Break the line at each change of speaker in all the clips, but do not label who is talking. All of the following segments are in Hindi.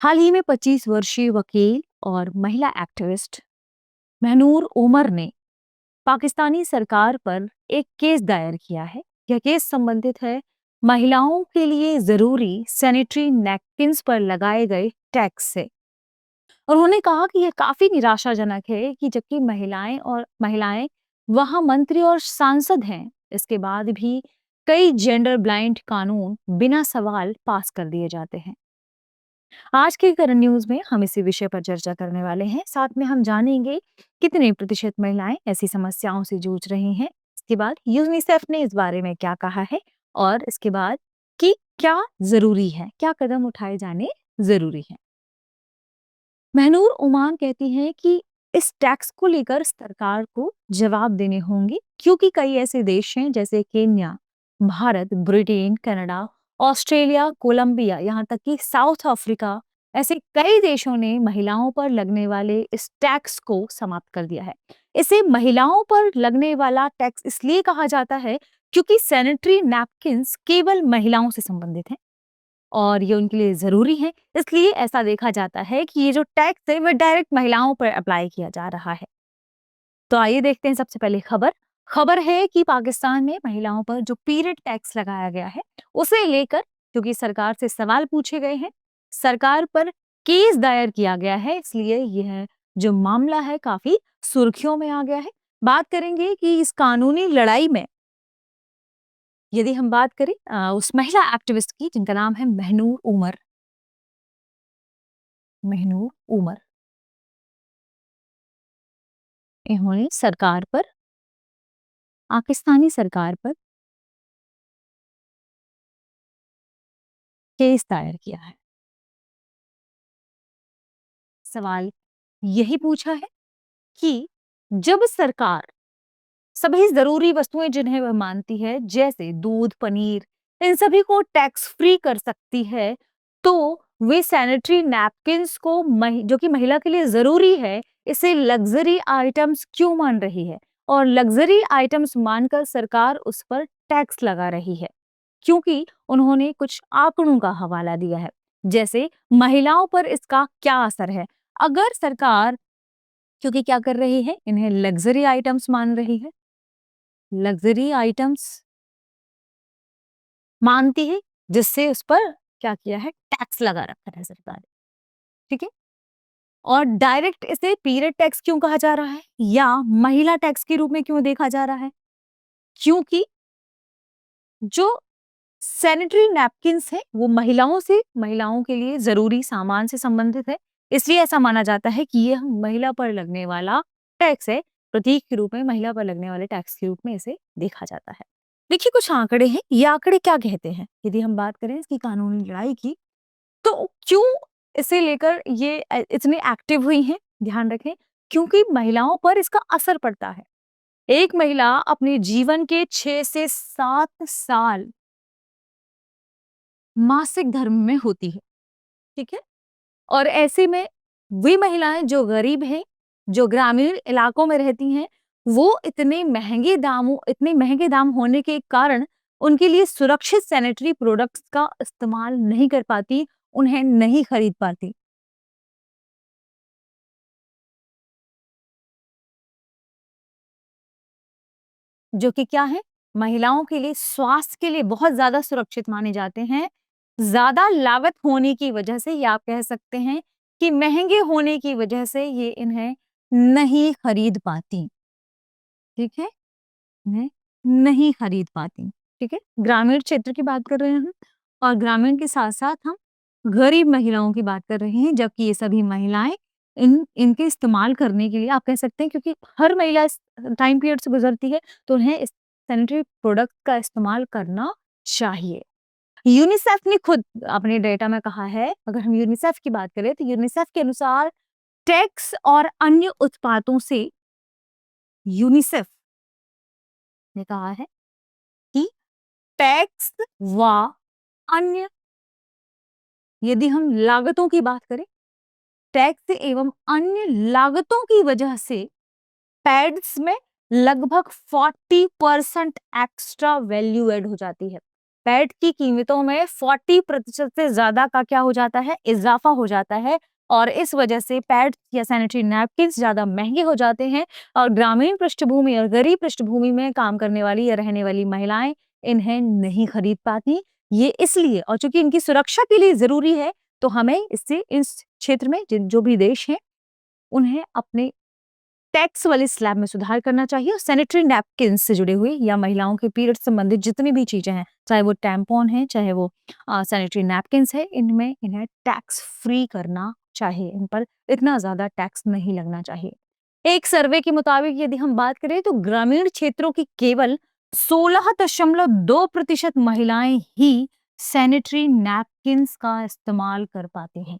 हाल ही में 25 वर्षीय वकील और महिला एक्टिविस्ट महनूर उमर ने पाकिस्तानी सरकार पर एक केस दायर किया है। यह केस संबंधित है महिलाओं के लिए जरूरी सैनिटरी नैपकिन्स पर लगाए गए टैक्स से। उन्होंने कहा कि यह काफी निराशाजनक है कि जबकि महिलाएं वहां मंत्री और सांसद हैं, इसके बाद भी कई जेंडर ब्लाइंड कानून बिना सवाल पास कर दिए जाते हैं। आज के करंट न्यूज में हम इसी विषय पर चर्चा करने वाले हैं। साथ में हम जानेंगे कितने प्रतिशत महिलाएं ऐसी समस्याओं से जूझ रही हैं। इसके बाद यूनिसेफ ने इस बारे में क्या कहा है और इसके बाद कि क्या जरूरी है, क्या कदम उठाए जाने जरूरी है। महनूर उमान कहती हैं कि इस टैक्स को लेकर सरकार को जवाब देने होंगे, क्योंकि कई ऐसे देश हैं जैसे Kenya, Bharat, Britain, Canada, Australia, Colombia, यहाँ तक कि साउथ अफ्रीका, ऐसे कई देशों ने महिलाओं पर लगने वाले इस टैक्स को समाप्त कर दिया है। इसे महिलाओं पर लगने वाला टैक्स इसलिए कहा जाता है क्योंकि सैनिटरी नैपकिन्स केवल महिलाओं से संबंधित हैं और ये उनके लिए ज़रूरी है। इसलिए ऐसा देखा जाता है कि ये जो टैक्स है, वह डायरेक्ट महिलाओं पर अप्लाई किया जा रहा है। तो आइए देखते हैं सबसे पहले खबर। खबर है कि पाकिस्तान में महिलाओं पर जो पीरियड टैक्स लगाया गया है, उसे लेकर क्योंकि सरकार से सवाल पूछे गए हैं, सरकार पर केस दायर किया गया है, इसलिए यह जो मामला है काफ़ी सुर्खियों में आ गया है। बात करेंगे कि इस कानूनी लड़ाई में यदि हम बात करें उस महिला एक्टिविस्ट की जिनका नाम है महनूर उमर। महनूर उमर, इन्होंने सरकार पर, पाकिस्तानी सरकार पर केस दायर किया है। सवाल यही पूछा है कि जब सरकार सभी ज़रूरी वस्तुएं जिन्हें वह मानती है, जैसे दूध, पनीर, इन सभी को टैक्स फ्री कर सकती है, तो वे सैनिटरी नैपकिन्स को जो कि महिला के लिए ज़रूरी है, इसे लग्ज़री आइटम्स क्यों मान रही है? और लग्ज़री आइटम्स मानकर सरकार उस पर टैक्स लगा रही है, क्योंकि उन्होंने कुछ आंकड़ों का हवाला दिया है, जैसे महिलाओं पर इसका क्या असर है। अगर सरकार क्योंकि क्या कर रही है, इन्हें लग्ज़री आइटम्स मान रही है, लग्ज़री आइटम्स मानती है, जिससे उस पर क्या किया है, टैक्स लगा रखा है सरकार ने, ठीक है? और डायरेक्ट इसे पीरियड टैक्स क्यों कहा जा रहा है या महिला टैक्स के रूप में क्यों देखा जा रहा है? क्योंकि जो सैनिटरी नैपकिन्स है, वो महिलाओं के लिए ज़रूरी सामान से संबंधित है, इसलिए ऐसा माना जाता है कि ये महिला पर लगने वाला टैक्स है, प्रतीक के रूप में महिला पर लगने वाले टैक्स के रूप में इसे देखा जाता है। देखिए कुछ आंकड़े हैं, ये आंकड़े क्या कहते हैं? यदि हम बात करें इसकी कानूनी लड़ाई की, तो क्यों इसे लेकर ये इतनी एक्टिव हुई हैं? ध्यान रखें, क्योंकि महिलाओं पर इसका असर पड़ता है। एक महिला अपने जीवन के 6 से 7 साल मासिक धर्म में होती है, ठीक है? और ऐसे में वे महिलाएं जो गरीब हैं, जो ग्रामीण इलाकों में रहती हैं, वो इतने महंगे दाम होने के कारण उनके लिए सुरक्षित सैनिटरी प्रोडक्ट्स का इस्तेमाल नहीं कर पाती, उन्हें नहीं खरीद पाती। जो कि क्या है, महिलाओं के लिए स्वास्थ्य के लिए बहुत ज़्यादा सुरक्षित माने जाते हैं। ज़्यादा लागत होने की वजह से या आप कह सकते हैं कि महँगे होने की वजह से ये इन्हें नहीं खरीद पाती, ठीक है? इन्हें नहीं खरीद पाती, ठीक है? ग्रामीण क्षेत्र की बात कर रहे हैं हम और ग्रामीण के साथ-साथ हम गरीब महिलाओं की बात कर रहे हैं, जबकि ये सभी महिलाएँ इनके इस्तेमाल करने के लिए आप कह सकते हैं क्योंकि हर महिला इस टाइम पीरियड से गुज़रती है, तो उन्हें इस सैनिटरी प्रोडक्ट का इस्तेमाल करना चाहिए। यूनिसेफ ने खुद अपने डेटा में कहा है, अगर हम यूनिसेफ की बात करें, तो यूनिसेफ के अनुसार टैक्स और अन्य उत्पादों से यूनिसेफ ने कहा है कि टैक्स व अन्य यदि हम लागतों की बात करें, टैक्स एवं अन्य लागतों की वजह से पैड्स में लगभग 40% एक्स्ट्रा वैल्यू ऐड हो जाती है। पैड की कीमतों में 40% से ज़्यादा का क्या हो जाता है, इज़ाफ़ा हो जाता है और इस वजह से पैड्स या सैनिटरी नैपकिन्स ज़्यादा महँगे हो जाते हैं और ग्रामीण पृष्ठभूमि और गरीब पृष्ठभूमि में काम करने वाली या रहने वाली महिलाएँ इन्हें नहीं खरीद पाती। ये इसलिए और चूँकि इनकी सुरक्षा के लिए ज़रूरी है, तो हमें इससे इस क्षेत्र में जिन जो भी देश हैं, उन्हें अपने टैक्स वाले स्लैब में सुधार करना चाहिए और सैनिटरी नैपकिन से जुड़े हुए या महिलाओं के पीरियड संबंधित जितनी भी चीज़ें हैं, चाहे वो टैम्पॉन है, चाहे वो सैनिटरी नैपकिन्स है, इनमें इन्हें टैक्स फ्री करना चाहिए। इन पर इतना ज़्यादा टैक्स नहीं लगना चाहिए। एक सर्वे के मुताबिक यदि हम बात करें तो ग्रामीण क्षेत्रों की केवल 16.2% महिलाएं ही सैनिटरी नैपकिन्स का इस्तेमाल कर पाती हैं।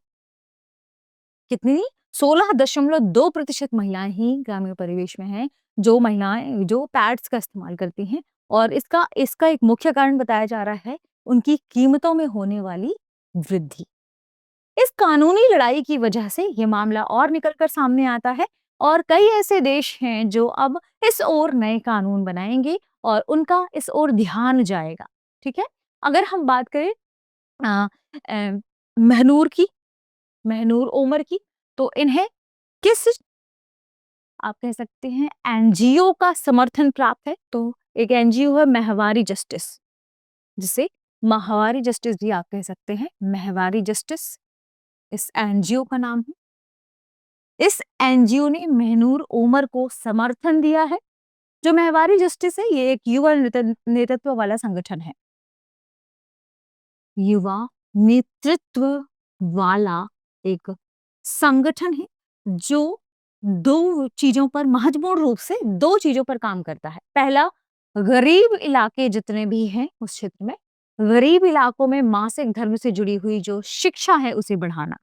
कितनी? 16.2% महिलाएं ही ग्रामीण परिवेश में हैं, जो पैड्स का इस्तेमाल करती हैं और इसका इसका एक मुख्य कारण बताया जा रहा है, उनकी कीमतों में होने वाली वृद्धि। इस कानूनी लड़ाई की वजह से ये मामला और निकल कर सामने आता है और कई ऐसे देश हैं जो अब इस ओर नए कानून बनाएंगे और उनका इस ओर ध्यान जाएगा। ठीक है? अगर हम बात करें अ, अ, महनूर की, महनूर ओमर की, तो इन्हें किस आप कह सकते हैं एनजीओ का समर्थन प्राप्त है। तो एक एनजीओ है महवारी जस्टिस, जिसे माहवारी जस्टिस भी आप कह सकते हैं। महवारी जस्टिस इस एनजीओ का नाम है। इस एनजीओ ने महनूर ओमर को समर्थन दिया है। जो महवारी जस्टिस है, ये एक युवा नेतृत्व वाला संगठन है। युवा नेतृत्व वाला एक संगठन है जो 2 चीज़ों पर महत्वपूर्ण रूप से 2 चीज़ों पर काम करता है। पहला, गरीब इलाके जितने भी हैं उस क्षेत्र में, गरीब इलाकों में मासिक धर्म से जुड़ी हुई जो शिक्षा है उसे बढ़ाना।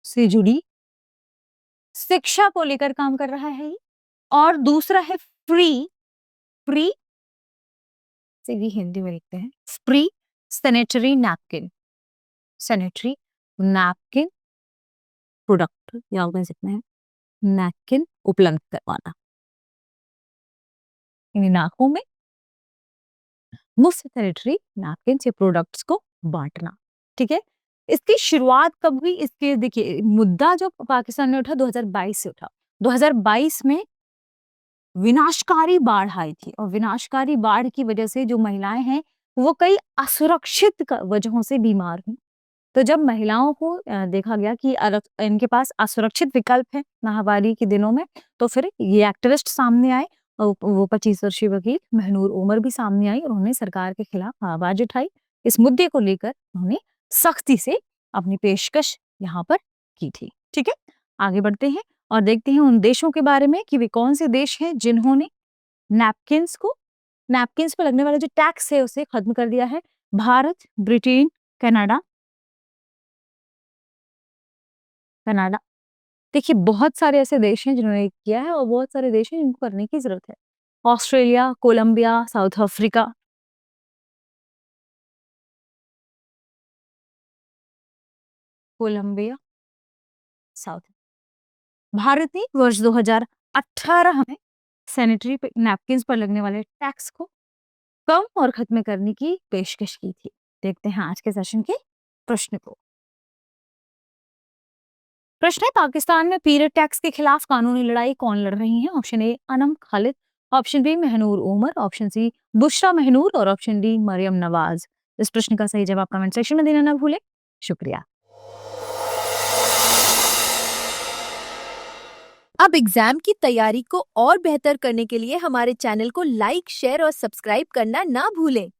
से जुड़ी शिक्षा को लेकर काम कर रहा है ये। और दूसरा है फ्री, फ्री से भी हिंदी में लिखते हैं, free sanitary napkin, sanitary napkin product या कह सकते हैं नैपकिन उपलब्ध करवाना। इन इलाकों में मुफ्त सैनिटरी नैपकिन्स या प्रोडक्ट्स को बाँटना, ठीक है? इसकी शुरुआत कब हुई? इसके देखिए मुद्दा जो पाकिस्तान में उठा 2022 से उठा। 2022 में विनाशकारी बाढ़ आई थी और विनाशकारी बाढ़ की वजह से जो महिलाएँ हैं, वो कई असुरक्षित वजहों से बीमार हुईं। तो जब महिलाओं को देखा गया कि इनके पास असुरक्षित विकल्प है माहवारी के दिनों में, तो फिर ये एक्टिविस्ट सामने आए और वो 25 वर्षीय वकील महनूर उमर भी सामने आई और उन्होंने सरकार के खिलाफ आवाज उठाई। इस मुद्दे को लेकर उन्होंने सख्ती से अपनी पेशकश यहाँ पर की थी। ठीक है? आगे बढ़ते हैं और देखते हैं उन देशों के बारे में कि वे कौन से देश हैं जिन्होंने नैपकिन्स पर लगने वाला जो टैक्स है उसे खत्म कर दिया है। Bharat, Britain, Canada, Canada. देखिए, बहुत सारे ऐसे देश हैं जिन्होंने किया है और बहुत सारे देश हैं जिनको करने की ज़रूरत है। Australia, Colombia, South Africa, Colombia, south Bharat ने वर्ष 2018 में सैनिटरी नैपकिन्स पर लगने वाले टैक्स को कम और खत्म करने की पेशकश की थी। देखते हैं आज के सेशन के प्रश्न को। प्रश्न है, पाकिस्तान में पीरियड टैक्स के खिलाफ कानूनी लड़ाई कौन लड़ रही है? Option A Anam Khalid, option B Mahnoor Umar, option C Bushra Mahnoor और ऑप्शन डी मरियम नवाज। इस प्रश्न का सही जवाब कमेंट सेक्शन में देना ना भूलें। शुक्रिया।
अब एग्जाम की तैयारी को और बेहतर करने के लिए हमारे चैनल को लाइक, शेयर और सब्सक्राइब करना ना भूलें।